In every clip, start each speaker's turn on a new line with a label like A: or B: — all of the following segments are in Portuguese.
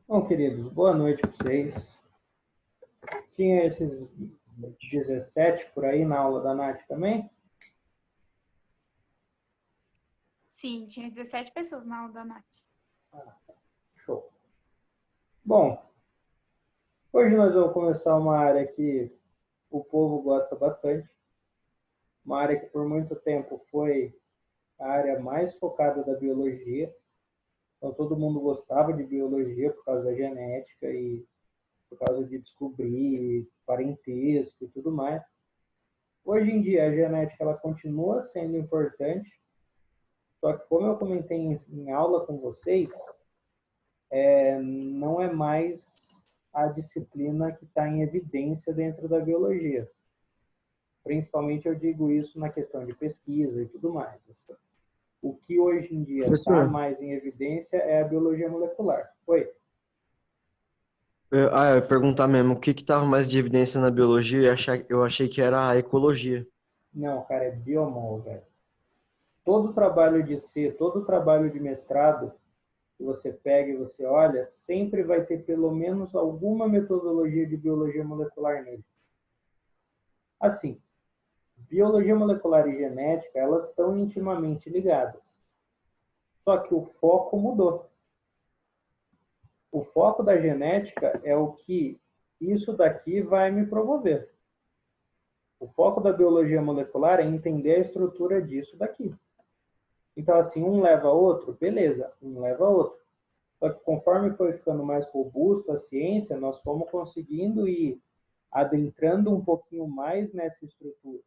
A: Bom, queridos, boa noite para vocês. Tinha esses 17 por aí na aula da Nath também?
B: Sim, tinha 17 pessoas na aula da Nath.
A: Show. Bom, hoje nós vamos começar uma área que o povo gosta bastante, uma área que por muito tempo foi a área mais focada da biologia. Então todo mundo gostava de biologia por causa da genética e por causa de descobrir parentesco e tudo mais. Hoje em dia a genética ela continua sendo importante, só que como eu comentei em aula com vocês, não é mais a disciplina que está em evidência dentro da biologia. Principalmente eu digo isso na questão de pesquisa e tudo mais. O que hoje em dia está
C: Professor,
A: mais em evidência é a biologia molecular. Oi?
C: eu ia perguntar mesmo, o que estava mais de evidência na biologia? Eu achei que era a ecologia.
A: Não, cara, é biomol, velho. Todo trabalho de C, todo trabalho de mestrado que você pega e você olha, sempre vai ter pelo menos alguma metodologia de biologia molecular nele. Assim, biologia molecular e genética, elas estão intimamente ligadas. Só que o foco mudou. O foco da genética é o que isso daqui vai me promover. O foco da biologia molecular é entender a estrutura disso daqui. Então, assim, um leva a outro, beleza, um leva a outro. Só que conforme foi ficando mais robusto a ciência, nós fomos conseguindo ir adentrando um pouquinho mais nessa estrutura.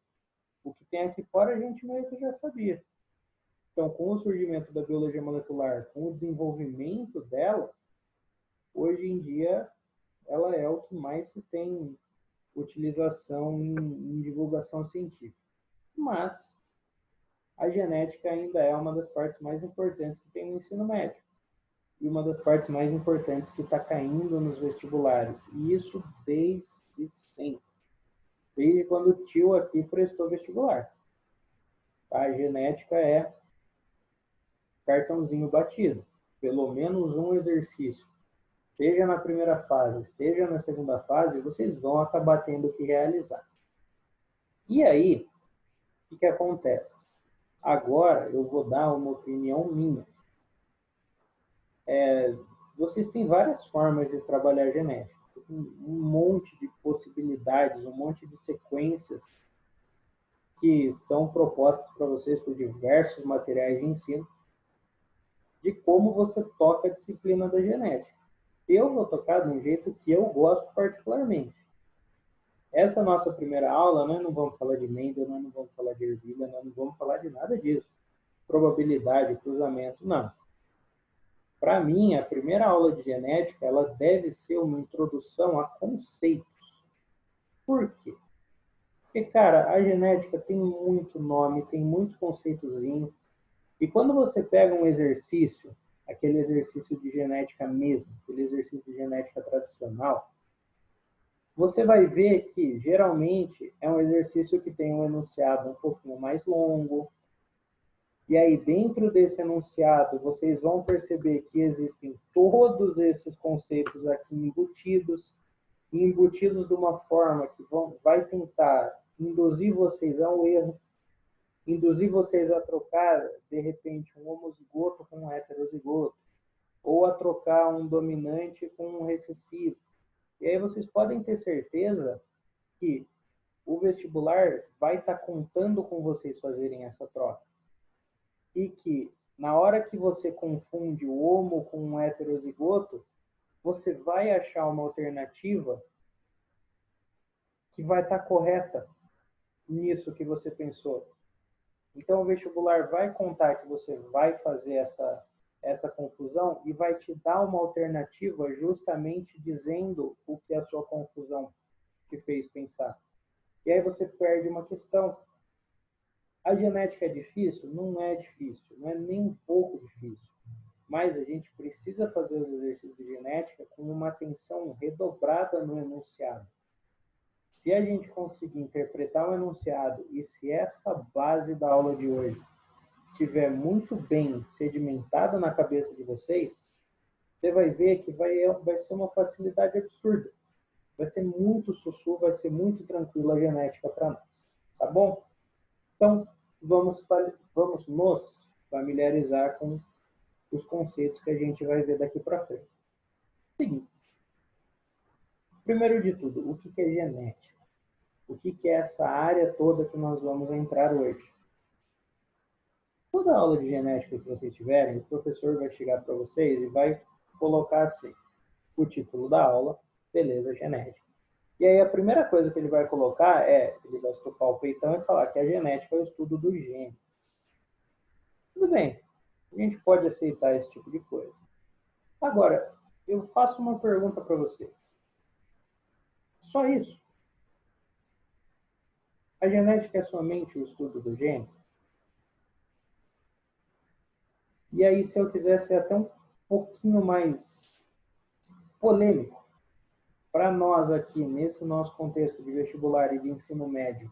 A: O que tem aqui fora a gente meio que já sabia. Então, com o surgimento da biologia molecular, com o desenvolvimento dela, hoje em dia ela é o que mais se tem utilização em divulgação científica. Mas a genética ainda é uma das partes mais importantes que tem no ensino médio e uma das partes mais importantes que está caindo nos vestibulares. E isso desde sempre. Desde quando o tio aqui prestou vestibular. A genética é cartãozinho batido. Pelo menos um exercício, seja na primeira fase, seja na segunda fase, vocês vão acabar tendo que realizar. E aí, o que acontece? Agora eu vou dar uma opinião minha. Vocês têm várias formas de trabalhar genética. Tem um monte de possibilidades, um monte de sequências que são propostas para vocês por diversos materiais de ensino de como você toca a disciplina da genética. Eu vou tocar de um jeito que eu gosto particularmente. Essa nossa primeira aula, nós não vamos falar de Mendel, nós não vamos falar de ervilha, nós não vamos falar de nada disso. Probabilidade, cruzamento, não. Para mim, a primeira aula de genética, ela deve ser uma introdução a conceitos. Por quê? Porque, cara, a genética tem muito nome, tem muito conceitozinho. E quando você pega um exercício, aquele exercício de genética mesmo, aquele exercício de genética tradicional, você vai ver que, geralmente, é um exercício que tem um enunciado um pouquinho mais longo. E aí, dentro desse enunciado, vocês vão perceber que existem todos esses conceitos aqui embutidos, e embutidos de uma forma que vai tentar induzir vocês ao erro, induzir vocês a trocar, de repente, um homozigoto com um heterozigoto, ou a trocar um dominante com um recessivo. E aí vocês podem ter certeza que o vestibular vai estar contando com vocês fazerem essa troca. E que, na hora que você confunde o homo com um heterozigoto, você vai achar uma alternativa que vai estar correta nisso que você pensou. Então, o vestibular vai contar que você vai fazer essa confusão e vai te dar uma alternativa justamente dizendo o que a sua confusão te fez pensar. E aí você perde uma questão. A genética é difícil? Não é difícil, não é nem um pouco difícil. Mas a gente precisa fazer os exercícios de genética com uma atenção redobrada no enunciado. Se a gente conseguir interpretar o enunciado e se essa base da aula de hoje estiver muito bem sedimentada na cabeça de vocês, você vai ver que vai ser uma facilidade absurda. Vai ser muito sussu, vai ser muito tranquila a genética para nós. Tá bom? Então, vamos nos familiarizar com os conceitos que a gente vai ver daqui para frente. Seguinte. Primeiro de tudo, o que é genética? O que é essa área toda que nós vamos entrar hoje? Toda aula de genética que vocês tiverem, o professor vai chegar para vocês e vai colocar assim, o título da aula, beleza, genética. E aí a primeira coisa que ele vai colocar ele vai estufar o peitão e falar que a genética é o estudo do gene. Tudo bem, a gente pode aceitar esse tipo de coisa. Agora, eu faço uma pergunta para vocês. Só isso? A genética é somente o estudo do gene? E aí, se eu quiser ser até um pouquinho mais polêmico, para nós aqui, nesse nosso contexto de vestibular e de ensino médio,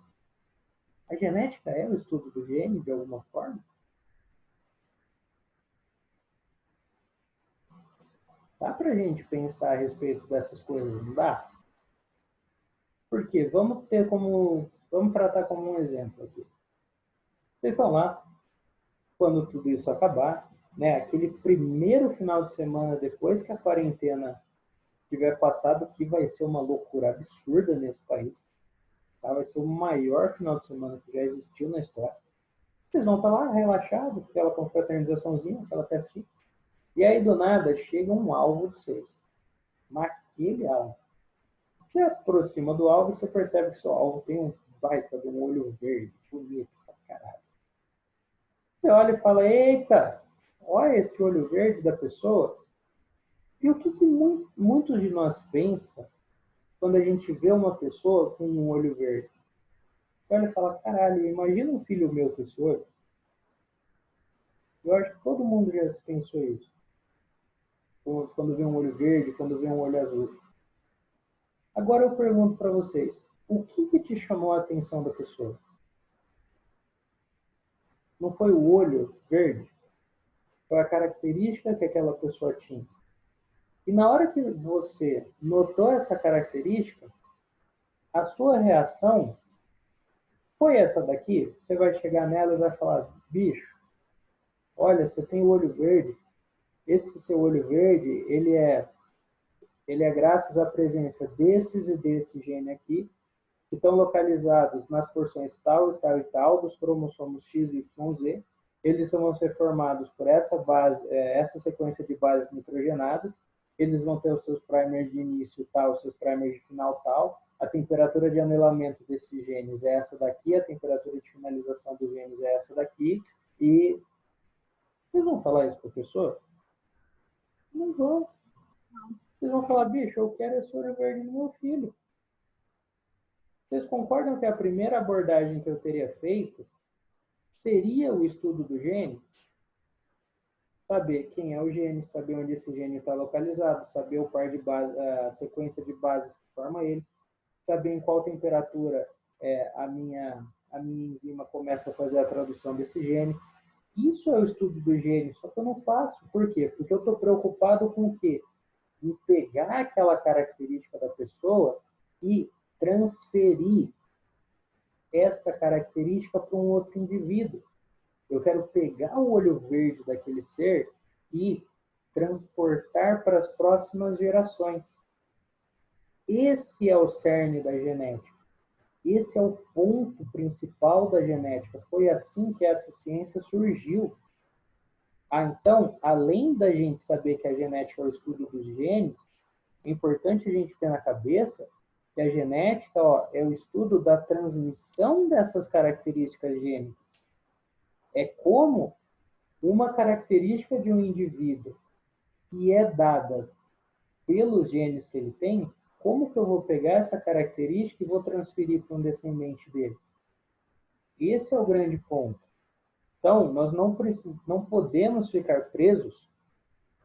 A: a genética é o estudo do gene, de alguma forma? Dá para a gente pensar a respeito dessas coisas, não dá? Por quê? Vamos tratar como um exemplo aqui. Vocês estão lá, quando tudo isso acabar, né? Aquele primeiro final de semana depois que a quarentena tiver passado, que vai ser uma loucura absurda nesse país, tá? Vai ser o maior final de semana que já existiu na história. Vocês vão estar lá relaxados, aquela confraternizaçãozinha, aquela festinha. E aí, do nada, chega um alvo de vocês. Naquele alvo. Você aproxima do alvo e você percebe que seu alvo tem um baita de um olho verde, bonito pra caralho. Você olha e fala, eita, olha esse olho verde da pessoa. E o que muitos de nós pensam quando a gente vê uma pessoa com um olho verde? Você olha e fala, caralho, imagina um filho meu com esse olho. Eu acho que todo mundo já pensou isso. Quando vê um olho verde, quando vê um olho azul. Agora eu pergunto para vocês, o que te chamou a atenção da pessoa? Não foi o olho verde? Foi a característica que aquela pessoa tinha. E na hora que você notou essa característica, a sua reação foi essa daqui? Você vai chegar nela e vai falar, bicho, olha, você tem o olho verde. Esse seu olho verde, ele é graças à presença desses e desse gene aqui, que estão localizados nas porções tal e tal e tal dos cromossomos X, Y, Z. Eles vão ser formados por essa sequência de bases nitrogenadas. Eles vão ter os seus primers de início tal, os seus primers de final tal. A temperatura de anelamento desses genes é essa daqui, a temperatura de finalização dos genes é essa daqui. E vocês vão falar isso, professor? Não vão. Vocês vão falar, bicho, eu quero esse olho verde no meu filho. Vocês concordam que a primeira abordagem que eu teria feito seria o estudo do gene? Saber quem é o gene, saber onde esse gene está localizado, saber o par de base, a sequência de bases que forma ele, saber em qual temperatura a minha enzima começa a fazer a tradução desse gene. Isso é o estudo do gene, só que eu não faço. Por quê? Porque eu estou preocupado com o quê? Em pegar aquela característica da pessoa e transferir esta característica para um outro indivíduo. Eu quero pegar o olho verde daquele ser e transportar para as próximas gerações. Esse é o cerne da genética. Esse é o ponto principal da genética. Foi assim que essa ciência surgiu. Então, além da gente saber que a genética é o estudo dos genes, é importante a gente ter na cabeça que a genética é o estudo da transmissão dessas características gênicas. É como uma característica de um indivíduo que é dada pelos genes que ele tem, como que eu vou pegar essa característica e vou transferir para um descendente dele? Esse é o grande ponto. Então, nós não podemos ficar presos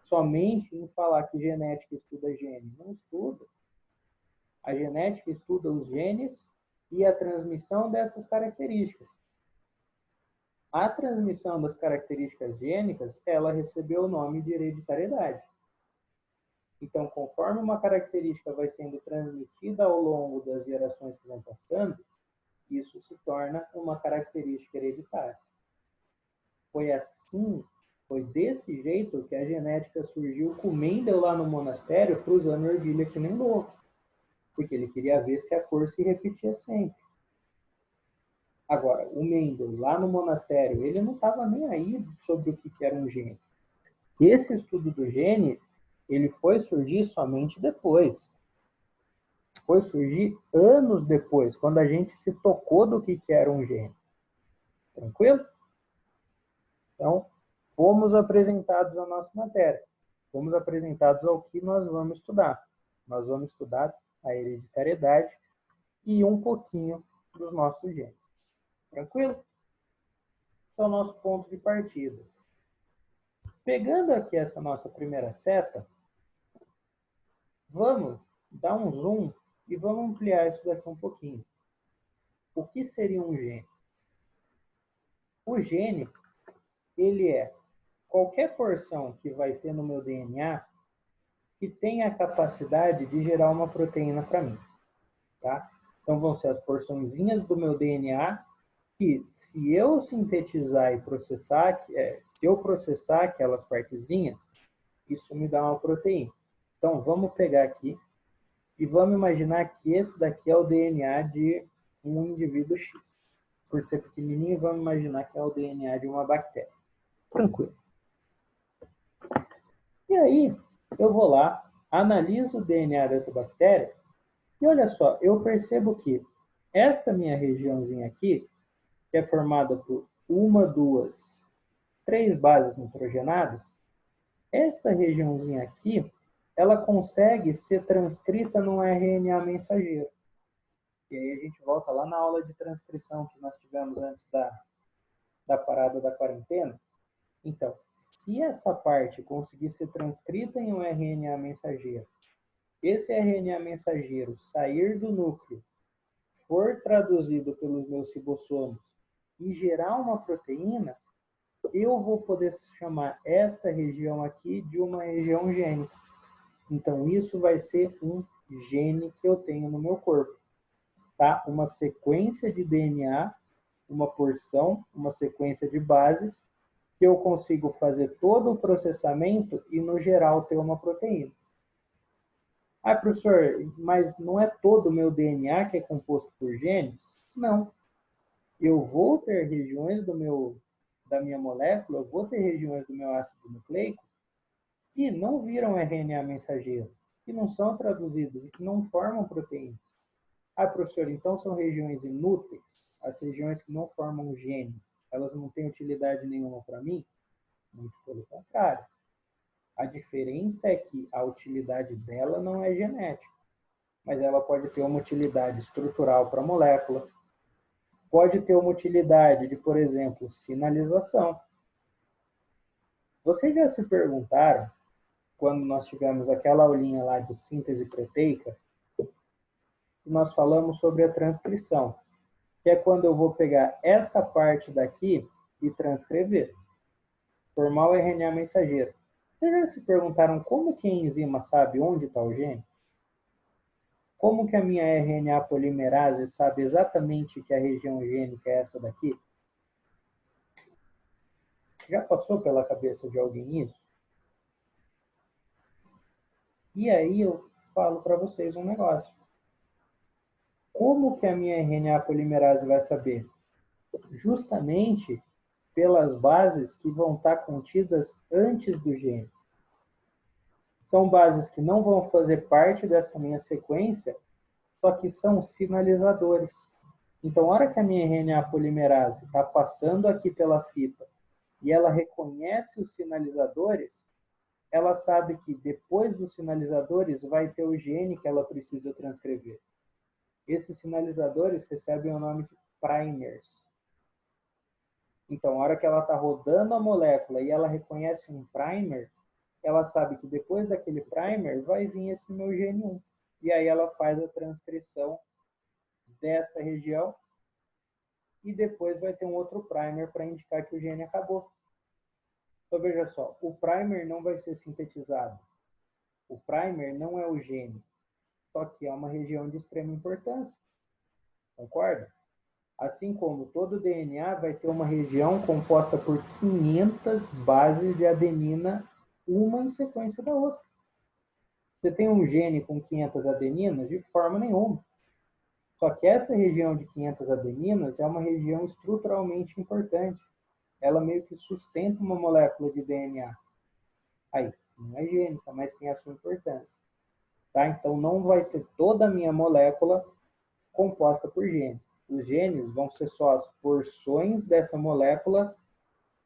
A: somente em falar que genética estuda gene. Não estuda. A genética estuda os genes e a transmissão dessas características. A transmissão das características gênicas, ela recebeu o nome de hereditariedade. Então, conforme uma característica vai sendo transmitida ao longo das gerações que vão passando, isso se torna uma característica hereditária. Foi assim, foi desse jeito que a genética surgiu com Mendel lá no monastério, cruzando ervilha que nem louco. Porque ele queria ver se a cor se repetia sempre. Agora, o Mendel, lá no monastério, ele não estava nem aí sobre o que era um gene. Esse estudo do gene, ele foi surgir somente depois. Foi surgir anos depois, quando a gente se tocou do que era um gene. Tranquilo? Então, fomos apresentados à nossa matéria. Fomos apresentados ao que nós vamos estudar. Nós vamos estudar a hereditariedade e um pouquinho dos nossos genes. Tranquilo? Esse é o nosso ponto de partida. Pegando aqui essa nossa primeira seta, vamos dar um zoom e vamos ampliar isso daqui um pouquinho. O que seria um gene? O gene, ele é qualquer porção que vai ter no meu DNA que tem a capacidade de gerar uma proteína para mim. Tá? Então, vão ser as porçõezinhas do meu DNA que, se eu sintetizar e processar, se eu processar aquelas partezinhas, isso me dá uma proteína. Então, vamos pegar aqui e vamos imaginar que esse daqui é o DNA de um indivíduo X. Por ser pequenininho, vamos imaginar que é o DNA de uma bactéria. Tranquilo. E aí, eu vou lá, analiso o DNA dessa bactéria e olha só, eu percebo que esta minha regiãozinha aqui, que é formada por uma, duas, três bases nitrogenadas, esta regiãozinha aqui, ela consegue ser transcrita num RNA mensageiro. E aí a gente volta lá na aula de transcrição que nós tivemos antes da parada da quarentena. Então, se essa parte conseguir ser transcrita em um RNA mensageiro, esse RNA mensageiro sair do núcleo, for traduzido pelos meus ribossomos e gerar uma proteína, eu vou poder chamar esta região aqui de uma região gênica. Então, isso vai ser um gene que eu tenho no meu corpo. Tá? Uma sequência de DNA, uma porção, uma sequência de bases, que eu consigo fazer todo o processamento e, no geral, ter uma proteína. Ah, professor, mas não é todo o meu DNA que é composto por genes? Não. Eu vou ter regiões da minha molécula, eu vou ter regiões do meu ácido nucleico que não viram RNA mensageiro, que não são traduzidos e que não formam proteínas. Ah, professor, então são regiões inúteis? As regiões que não formam gene, elas não têm utilidade nenhuma para mim? Muito pelo contrário. A diferença é que a utilidade dela não é genética, mas ela pode ter uma utilidade estrutural para a molécula, pode ter uma utilidade de, por exemplo, sinalização. Vocês já se perguntaram, quando nós tivemos aquela aulinha lá de síntese proteica, nós falamos sobre a transcrição, que é quando eu vou pegar essa parte daqui e transcrever, formar o RNA mensageiro. Vocês já se perguntaram como que a enzima sabe onde está o gene? Como que a minha RNA polimerase sabe exatamente que a região gênica é essa daqui? Já passou pela cabeça de alguém isso? E aí eu falo para vocês um negócio. Como que a minha RNA polimerase vai saber? Justamente pelas bases que vão estar contidas antes do gene. São bases que não vão fazer parte dessa minha sequência, só que são sinalizadores. Então, a hora que a minha RNA polimerase está passando aqui pela fita e ela reconhece os sinalizadores, ela sabe que depois dos sinalizadores vai ter o gene que ela precisa transcrever. Esses sinalizadores recebem o nome de primers. Então, a hora que ela está rodando a molécula e ela reconhece um primer, ela sabe que depois daquele primer vai vir esse meu gene 1. E aí ela faz a transcrição desta região e depois vai ter um outro primer para indicar que o gene acabou. Então, veja só, o primer não vai ser sintetizado. O primer não é o gene, só que é uma região de extrema importância. Concorda? Assim como todo DNA vai ter uma região composta por 500 bases de adenina, uma em sequência da outra. Você tem um gene com 500 adeninas? De forma nenhuma. Só que essa região de 500 adeninas é uma região estruturalmente importante. Ela meio que sustenta uma molécula de DNA. Aí, não é gênica, mas tem a sua importância. Tá? Então, não vai ser toda a minha molécula composta por genes. Os genes vão ser só as porções dessa molécula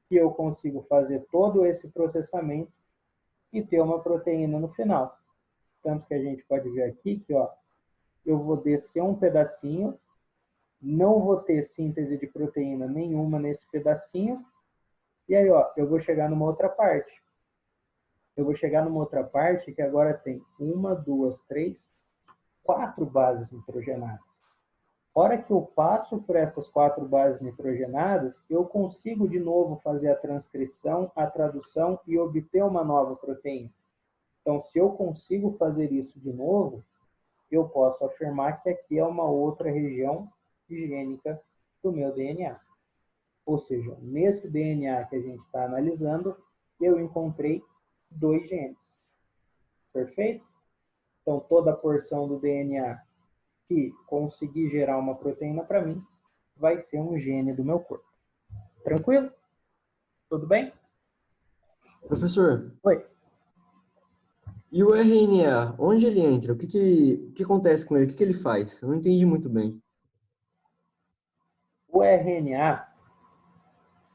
A: que eu consigo fazer todo esse processamento e ter uma proteína no final. Tanto que a gente pode ver aqui que, ó, eu vou descer um pedacinho, não vou ter síntese de proteína nenhuma nesse pedacinho, e aí, ó, eu vou chegar numa outra parte. Eu vou chegar numa outra parte que agora tem 1, 2, 3, 4 bases nitrogenadas. A hora que eu passo por essas 4 bases nitrogenadas, eu consigo de novo fazer a transcrição, a tradução e obter uma nova proteína. Então, se eu consigo fazer isso de novo, eu posso afirmar que aqui é uma outra região gênica do meu DNA. Ou seja, nesse DNA que a gente está analisando, eu encontrei 2 genes. Perfeito? Então, toda a porção do DNA que conseguir gerar uma proteína para mim vai ser um gene do meu corpo. Tranquilo? Tudo bem?
C: Professor,
A: Oi.
C: e o RNA, onde ele entra? O que acontece com ele? O que ele faz? Eu não entendi muito bem.
A: O RNA,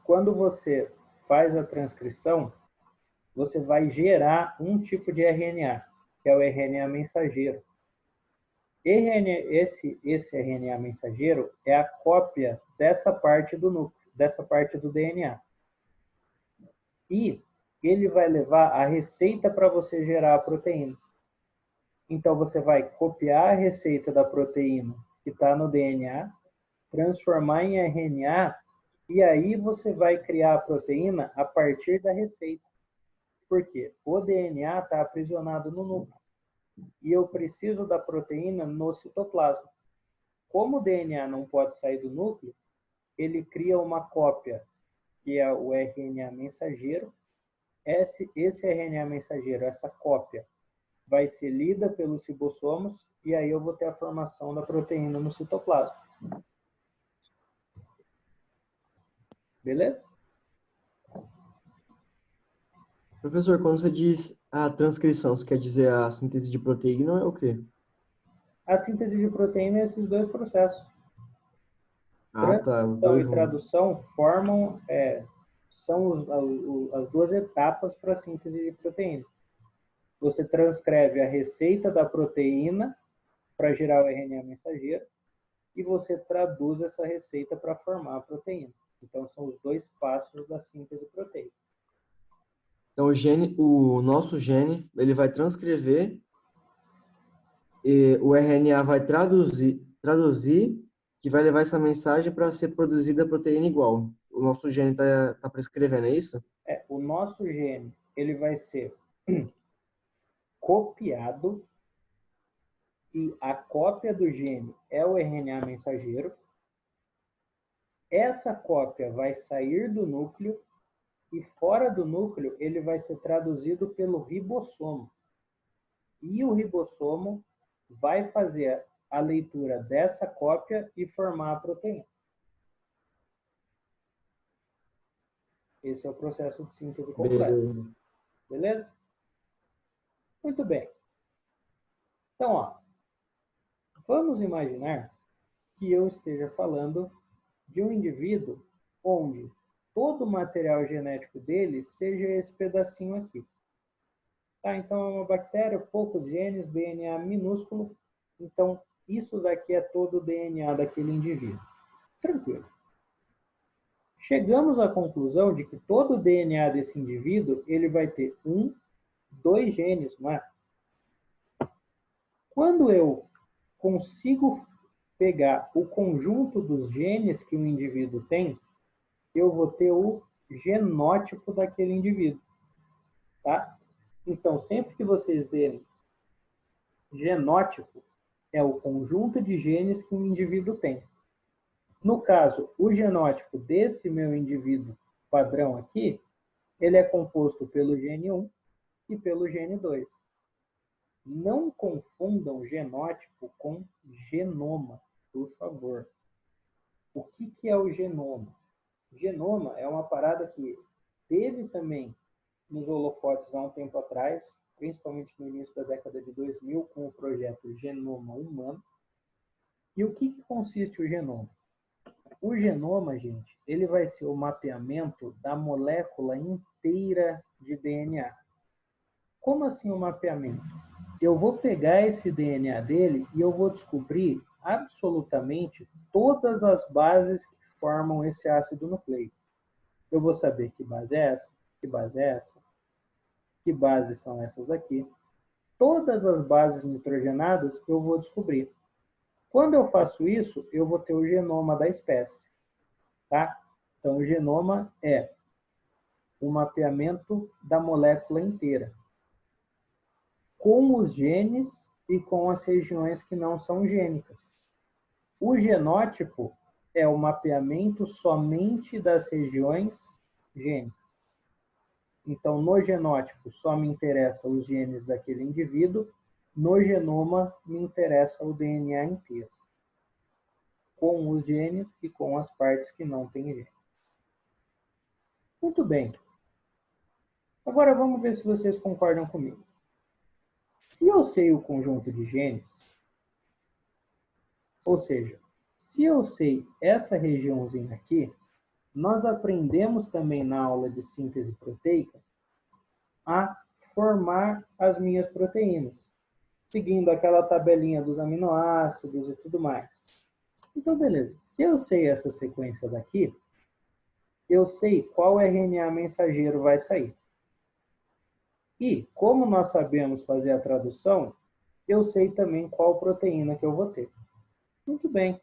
A: quando você faz a transcrição, você vai gerar um tipo de RNA, que é o RNA mensageiro. Esse RNA mensageiro é a cópia dessa parte do núcleo, dessa parte do DNA. E ele vai levar a receita para você gerar a proteína. Então, você vai copiar a receita da proteína que está no DNA, transformar em RNA, e aí você vai criar a proteína a partir da receita. Por quê? O DNA está aprisionado no núcleo. E eu preciso da proteína no citoplasma. Como o DNA não pode sair do núcleo, ele cria uma cópia, que é o RNA mensageiro. Esse RNA mensageiro, essa cópia, vai ser lida pelos ribossomos e aí eu vou ter a formação da proteína no citoplasma. Beleza?
C: Professor, quando você diz a transcrição, você quer dizer a síntese de proteína é o quê?
A: A síntese de proteína é esses 2 processos.
C: Ah, tá, os
A: Transcrição
C: dois
A: e
C: juntos.
A: tradução são as 2 etapas para a síntese de proteína. Você transcreve a receita da proteína para gerar o RNA mensageiro e você traduz essa receita para formar a proteína. Então, são os 2 passos da síntese proteica.
C: Então, o nosso gene, ele vai transcrever, e o RNA vai traduzir, que vai levar essa mensagem para ser produzida a proteína igual. O nosso gene tá prescrevendo, é isso?
A: O nosso gene, ele vai ser copiado e a cópia do gene é o RNA mensageiro. Essa cópia vai sair do núcleo e fora do núcleo ele vai ser traduzido pelo ribossomo. E o ribossomo vai fazer a leitura dessa cópia e formar a proteína. Esse é o processo de síntese completo. Beleza? Muito bem. Então, ó, vamos imaginar que eu esteja falando de um indivíduo onde todo o material genético dele seja esse pedacinho aqui. Tá? Então, é uma bactéria, poucos genes, DNA minúsculo. Então, isso daqui é todo o DNA daquele indivíduo. Tranquilo. Chegamos à conclusão de que todo o DNA desse indivíduo ele vai ter 2 genes, não é? Quando eu consigo pegar o conjunto dos genes que o indivíduo tem, eu vou ter o genótipo daquele indivíduo. Tá? Então, sempre que vocês verem genótipo, é o conjunto de genes que um indivíduo tem. No caso, o genótipo desse meu indivíduo padrão aqui, ele é composto pelo gene 1 e pelo gene 2. Não confundam genótipo com genoma, por favor. O que é o genoma? Genoma é uma parada que teve também nos holofotes há um tempo atrás, principalmente no início da década de 2000, com o projeto Genoma Humano. E o que consiste o genoma? O genoma, gente, ele vai ser o mapeamento da molécula inteira de DNA. Como assim o mapeamento? Eu vou pegar esse DNA dele e eu vou descobrir absolutamente todas as bases que formam esse ácido nucleico. Eu vou saber que base é essa, que base é essa, que bases são essas daqui. Todas as bases nitrogenadas eu vou descobrir. Quando eu faço isso, eu vou ter o genoma da espécie. Tá? Então, o genoma é o mapeamento da molécula inteira, com os genes e com as regiões que não são gênicas. O genótipo é o mapeamento somente das regiões gênicas. Então, no genótipo, só me interessa os genes daquele indivíduo, no genoma, me interessa o DNA inteiro, com os genes e com as partes que não têm gene. Muito bem. Agora vamos ver se vocês concordam comigo. Se eu sei o conjunto de genes, ou seja, se eu sei essa regiãozinha aqui, nós aprendemos também na aula de síntese proteica a formar as minhas proteínas, seguindo aquela tabelinha dos aminoácidos e tudo mais. Então, beleza. Se eu sei essa sequência daqui, eu sei qual RNA mensageiro vai sair. E, como nós sabemos fazer a tradução, eu sei também qual proteína que eu vou ter. Muito bem.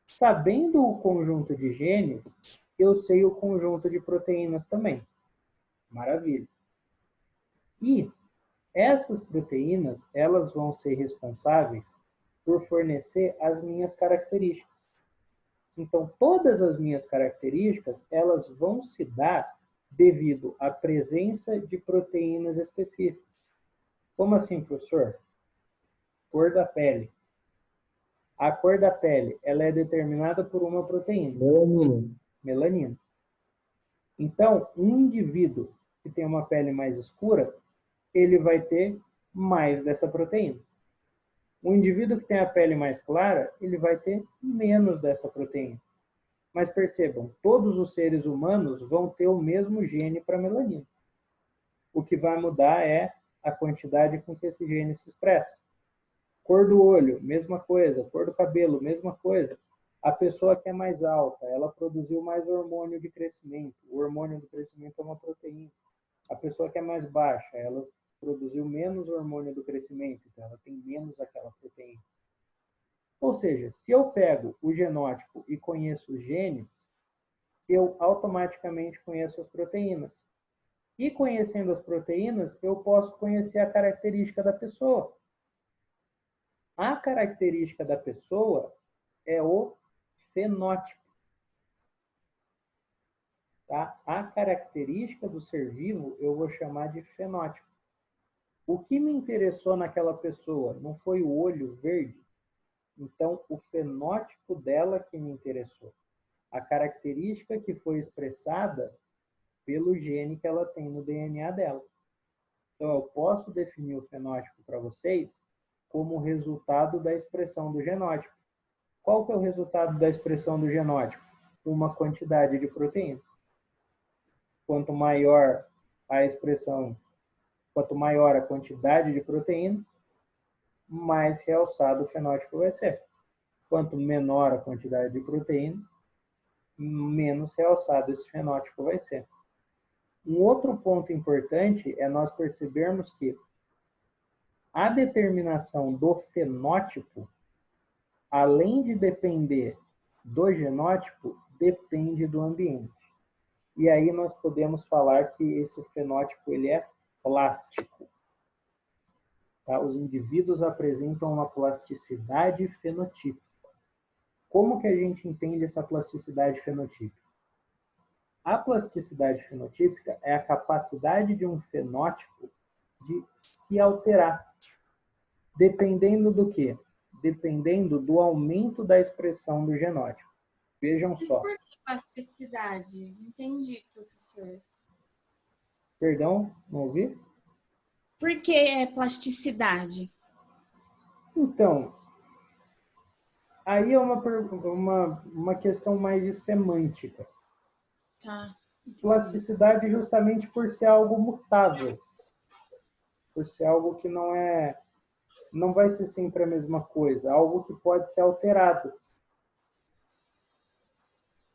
A: Sabendo o conjunto de genes, eu sei o conjunto de proteínas também. Maravilha. E essas proteínas, elas vão ser responsáveis por fornecer as minhas características. Então, todas as minhas características, elas vão se dar devido à presença de proteínas específicas. Como assim, professor? Cor da pele. A cor da pele, ela é determinada por uma proteína. Melanina. Então, um indivíduo que tem uma pele mais escura, ele vai ter mais dessa proteína. Um indivíduo que tem a pele mais clara, ele vai ter menos dessa proteína. Mas percebam, todos os seres humanos vão ter o mesmo gene para melanina. O que vai mudar é a quantidade com que esse gene se expressa. Cor do olho, mesma coisa. Cor do cabelo, mesma coisa. A pessoa que é mais alta, ela produziu mais hormônio de crescimento. O hormônio de crescimento é uma proteína. A pessoa que é mais baixa, ela produziu menos hormônio do crescimento, então ela tem menos aquela proteína. Ou seja, se eu pego o genótipo e conheço os genes, eu automaticamente conheço as proteínas. E conhecendo as proteínas, eu posso conhecer a característica da pessoa. A característica da pessoa é o fenótipo. Tá? A característica do ser vivo eu vou chamar de fenótipo. O que me interessou naquela pessoa não foi o olho verde, então o fenótipo dela que me interessou. A característica que foi expressada pelo gene que ela tem no DNA dela. Então eu posso definir o fenótipo para vocês como resultado da expressão do genótipo. Qual que é o resultado da expressão do genótipo? Uma quantidade de proteína. Quanto maior a expressão, quanto maior a quantidade de proteínas, mais realçado o fenótipo vai ser. Quanto menor a quantidade de proteínas, menos realçado esse fenótipo vai ser. Um outro ponto importante é nós percebermos que a determinação do fenótipo, além de depender do genótipo, depende do ambiente. E aí nós podemos falar que esse fenótipo ele é plástico. Tá? Os indivíduos apresentam uma plasticidade fenotípica. Como que a gente entende essa plasticidade fenotípica? A plasticidade fenotípica é a capacidade de um fenótipo de se alterar. Dependendo do quê? Dependendo do aumento da expressão do genótipo. Vejam
D: Mas
A: só.
D: por que plasticidade? Entendi, professor.
A: Perdão, não ouvi?
D: Por que é plasticidade?
A: Então, aí é uma questão mais de semântica.
D: Tá. Entendi.
A: Plasticidade justamente por ser algo mutável. Por ser algo que não vai ser sempre a mesma coisa. Algo que pode ser alterado.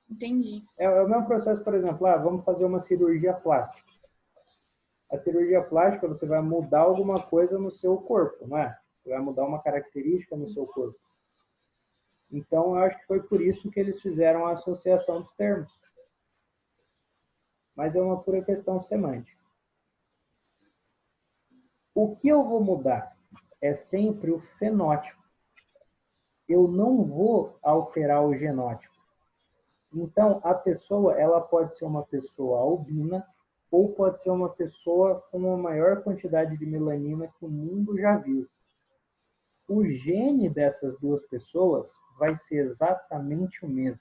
D: Entendi.
A: É o mesmo processo, por exemplo, vamos fazer uma cirurgia plástica. A cirurgia plástica, você vai mudar alguma coisa no seu corpo, não é? Você vai mudar uma característica no seu corpo. Então, eu acho que foi por isso que eles fizeram a associação dos termos. Mas é uma pura questão semântica. O que eu vou mudar é sempre o fenótipo. Eu não vou alterar o genótipo. Então, a pessoa, ela pode ser uma pessoa albina ou pode ser uma pessoa com a maior quantidade de melanina que o mundo já viu. O gene dessas duas pessoas vai ser exatamente o mesmo.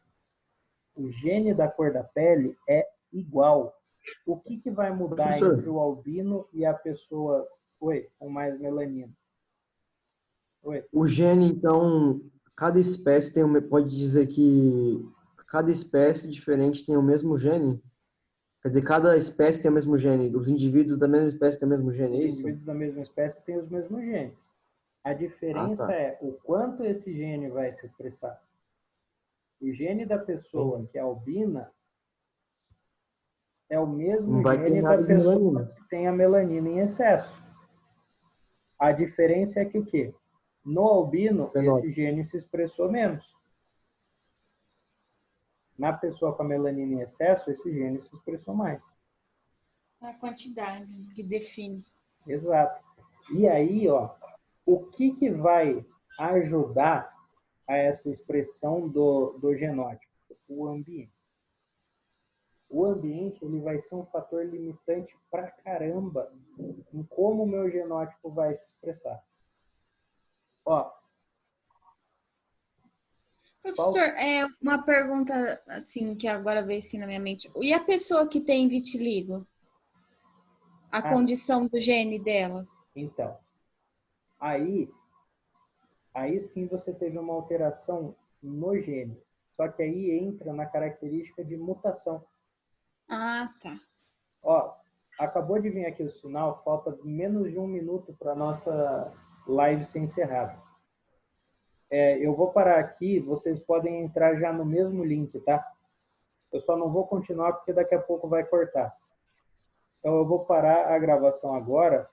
A: O gene da cor da pele é igual. O que vai mudar
C: Professor,
A: entre o albino e a pessoa com mais melanina?
C: o gene, então, cada espécie pode dizer que cada espécie diferente tem o mesmo gene? Quer dizer, cada espécie tem o mesmo gene. Os indivíduos da mesma espécie têm o mesmo gene, é
A: Os
C: isso?
A: indivíduos da mesma espécie têm os mesmos genes. A diferença
C: tá.
A: é o quanto esse gene vai se expressar. O gene da pessoa que é albina é o mesmo
C: Não vai ter
A: gene da
C: nada de
A: pessoa
C: melanina.
A: que tem a melanina em excesso. A diferença é que o quê? No albino, esse gene se expressou menos. Na pessoa com a melanina em excesso, esse gene se expressou mais.
D: É a quantidade que define.
A: Exato. E aí, o que vai ajudar a essa expressão do genótipo? O ambiente. O ambiente ele vai ser um fator limitante pra caramba em como o meu genótipo vai se expressar.
D: Professor, uma pergunta assim que agora veio assim na minha mente. E a pessoa que tem vitiligo? A condição do gene dela?
A: Então, aí sim você teve uma alteração no gene. Só que aí entra na característica de mutação.
D: Ah, tá.
A: Acabou de vir aqui o sinal, falta menos de 1 minuto para a nossa live ser encerrada. Eu vou parar aqui, vocês podem entrar já no mesmo link, tá? Eu só não vou continuar porque daqui a pouco vai cortar. Então eu vou parar a gravação agora